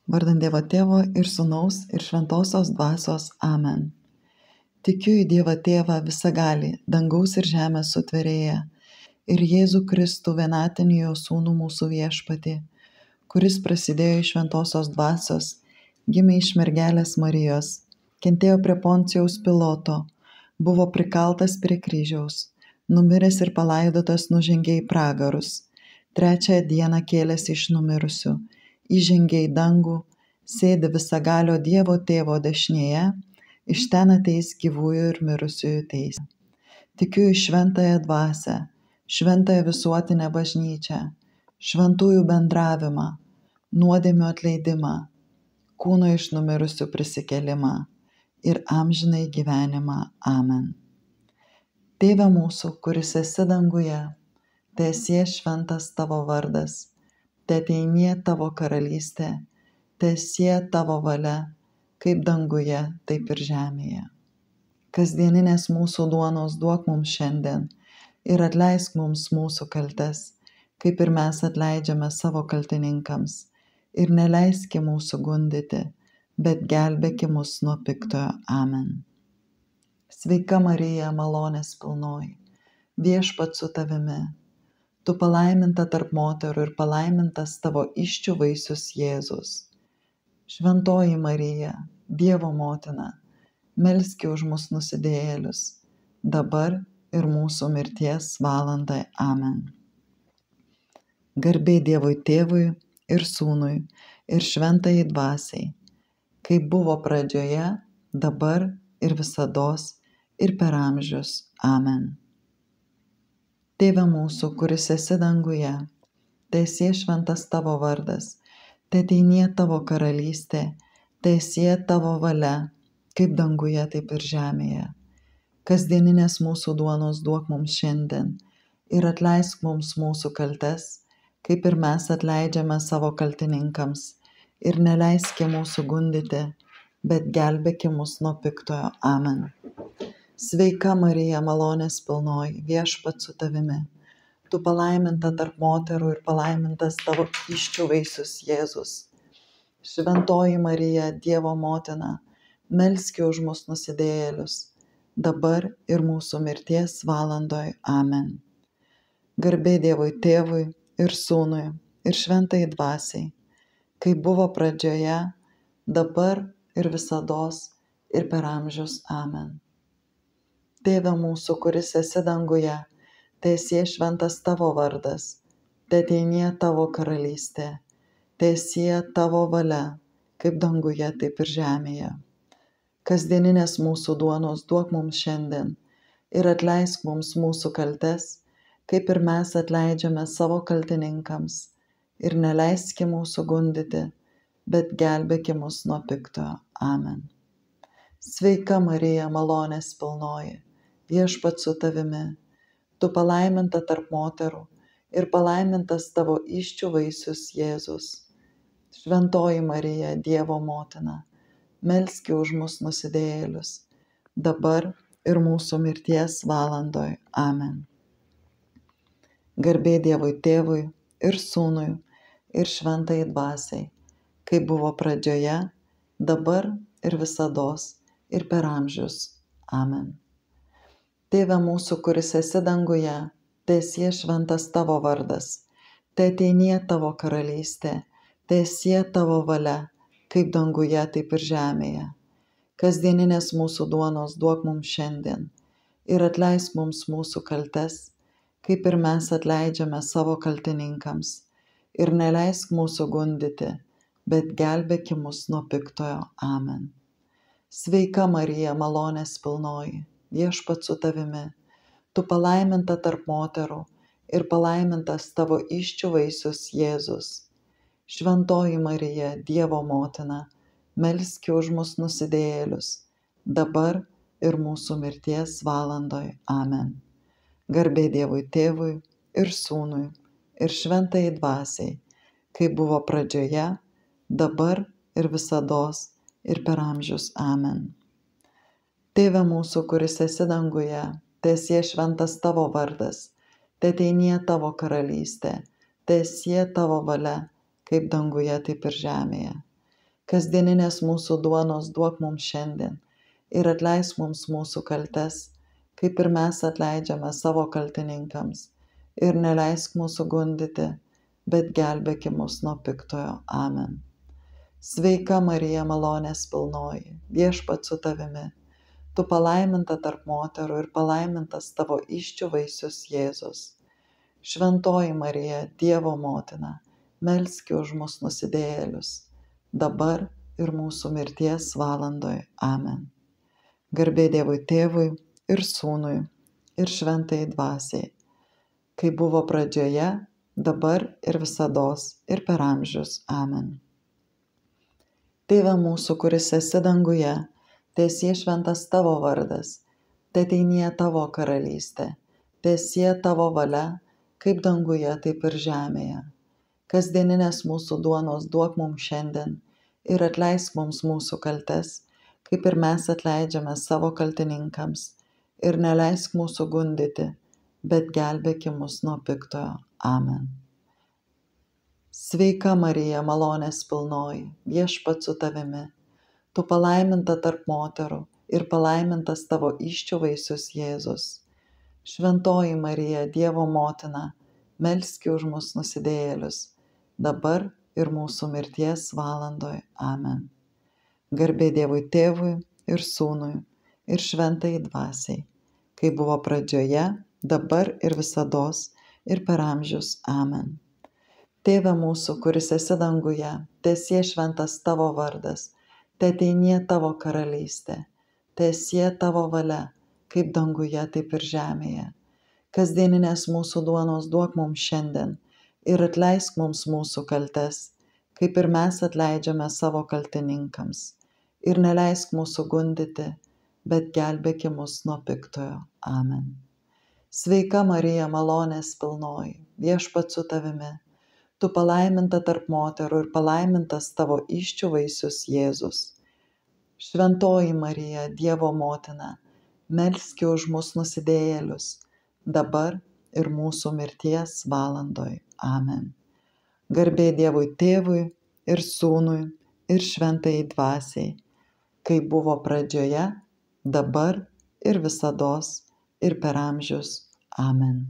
Vardant Dievo Tėvo ir Sūnaus ir Šventosios Dvasios. Amen. Tikiu į Dievą Tėvą visagalį, dangaus ir žemės sutvėrėją, ir Jėzų Kristų vienatinį jo Sūnų mūsų viešpatį, kuris prasidėjo iš Šventosios Dvasios, gimė iš mergelės Marijos, kentėjo prie Poncijaus Piloto, buvo prikaltas prie kryžiaus, numiręs ir palaidotas nužengė į pragarus, trečiąją dieną kėlėsi iš numirusių, įžengė į dangų, sėdi visagalio Dievo Tėvo dešinėje, iš ten ateis gyvųjų ir mirusiųjų teisę. Tikiu į šventąją dvasią, šventąją visuotinę bažnyčią, šventųjų bendravimą, nuodėmių atleidimą, kūno iš numirusių prisikėlimą ir amžinai gyvenimą. Amen. Tėve mūsų, kuris esi danguje, teesie šventas tavo vardas, teateinie tavo karalystė, teesie tavo valia, kaip danguje, taip ir žemėje. Kasdieninės mūsų duonos duok mums šiandien ir atleisk mums mūsų kaltes, kaip ir mes atleidžiame savo kaltininkams, ir neleiski mūsų gundyti, bet gelbėki mus nuo piktojo. Amen. Sveika Marija, malonės pilnoji, Viešpats su tavimi, tu palaiminta tarp moterų ir palaimintas tavo įsčių vaisius Jėzus. Šventoji Marija, Dievo motina, melski už mus nusidėjėlius, dabar ir mūsų mirties valandai. Amen. Garbė Dievui Tėvui ir Sūnui ir Šventajai Dvasiai, kaip buvo pradžioje, dabar ir visados ir per amžius. Amen. Tėve mūsų, kuris esi danguje, teesie šventas tavo vardas, teateinie tavo karalystė, teesie tavo valia, kaip danguje, taip ir žemėje. Kasdieninės mūsų duonos duok mums šiandien ir atleisk mums mūsų kaltes, kaip ir mes atleidžiame savo kaltininkams, ir neleiski mūsų gundyti, bet gelbėki mus nuo piktojo. Amen. Sveika Marija, malonės pilnoji, Viešpats su tavimi, tu palaiminta tarp moterų ir palaimintas tavo įsčių vaisius Jėzus. Šventoji Marija, Dievo motina, melski už mus nusidėjėlius, dabar ir mūsų mirties valandoj. Amen. Garbė Dievui Tėvui ir Sūnui ir Šventajai Dvasiai, kaip buvo pradžioje, dabar ir visados ir per amžius. Amen. Tėve mūsų, kuris esi danguje, teesie šventas tavo vardas, teateinie tavo karalystė, teesie tavo valia, kaip danguje, taip ir žemėje. Kasdieninės mūsų duonos duok mums šiandien ir atleisk mums mūsų kaltes, kaip ir mes atleidžiame savo kaltininkams, ir neleiski mūsų gundyti, bet gelbėki mus nuo piktojo. Amen. Sveika Marija, malonės pilnoji, Viešpats su tavimi, tu palaiminta tarp moterų ir palaimintas tavo įsčių vaisius Jėzus. Šventoji Marija, Dievo motina, melski už mus nusidėjėlius, dabar ir mūsų mirties valandoj. Amen. Garbė Dievui Tėvui ir Sūnui ir Šventajai Dvasiai, kaip buvo pradžioje, dabar ir visados ir per amžius. Amen. Tėve mūsų, kuris esi danguje, teesie šventas tavo vardas, teateinie tavo karalystė, teesie tavo valia, kaip danguje, taip ir žemėje. Kasdieninės mūsų duonos duok mums šiandien ir atleisk mums mūsų kaltes, kaip ir mes atleidžiame savo kaltininkams, ir neleisk mūsų gundyti, bet gelbėki mus nuo piktojo. Amen. Sveika Marija, malonės pilnoji, Viešpats su tavimi, tu palaiminta tarp moterų ir palaimintas tavo įsčių vaisius Jėzus. Šventoji Marija, Dievo motina, melski už mus nusidėjėlius, dabar ir mūsų mirties valandoj. Amen. Garbė Dievui Tėvui ir Sūnui ir Šventajai Dvasiai, kaip buvo pradžioje, dabar ir visados ir per amžius. Amen. Tėve mūsų, kuris esi danguje, teesie šventas tavo vardas, teateinie tavo karalystė, teesie tavo valia, kaip danguje, taip ir žemėje. Kasdieninės mūsų duonos duok mums šiandien ir atleisk mums mūsų kaltes, kaip ir mes atleidžiame savo kaltininkams. Ir neleisk mūsų gundyti, bet gelbėki mus nuo piktojo. Amen. Sveika Marija, malonės pilnoji, Viešpats su tavimi. Tu palaiminta tarp moterų ir palaimintas tavo įsčių vaisius Jėzus. Šventoji Marija, Dievo motina, melski už mus nusidėjėlius, dabar ir mūsų mirties valandoje. Amen. Garbė Dievui Tėvui ir Sūnui ir Šventajai Dvasiai, kaip buvo pradžioje, dabar ir visados ir per amžius. Amen. Tėve mūsų, kuris esi danguje, teesie šventas tavo vardas, teateinie tavo karalystė, teesie tavo valia, kaip danguje, taip ir žemėje. Kasdieninės mūsų duonos duok mums šiandien ir atleisk mums mūsų kaltes, kaip ir mes atleidžiame savo kaltininkams, ir neleisk mūsų gundyti, bet gelbėki mus nuo piktojo. Amen. Sveika Marija, malonės pilnoji, Viešpats su tavimi. Tu palaiminta tarp moterų ir palaimintas tavo įsčių vaisius Jėzus. Šventoji Marija, Dievo motina, melski už mus nusidėjėlius, dabar ir mūsų mirties valandoje. Amen. Garbė Dievui Tėvui ir Sūnui ir Šventajai Dvasiai, kaip buvo pradžioje, dabar ir visados ir per amžius. Amen. Tėve mūsų, kuris esi danguje, teesie šventas tavo vardas, teateinie tavo karalystė, teesie tavo valia, kaip danguje, taip ir žemėje. Kasdieninės mūsų duonos duok mums šiandien ir atleisk mums mūsų kaltes, kaip ir mes atleidžiame savo kaltininkams. Ir neleisk mūsų gundyti, bet gelbėki mus nuo piktojo. Amen. Sveika Marija, malonės pilnoji, Viešpats su tavimi. Tu palaiminta tarp moterų ir palaimintas tavo įsčių vaisius Jėzus. Šventoji Marija, Dievo motina, melski už mus nusidėjėlius, dabar ir mūsų mirties valandoje. Amen. Garbė Dievui Tėvui ir Sūnui ir Šventajai Dvasiai, kaip buvo pradžioje, dabar ir visados ir per amžius. Amen.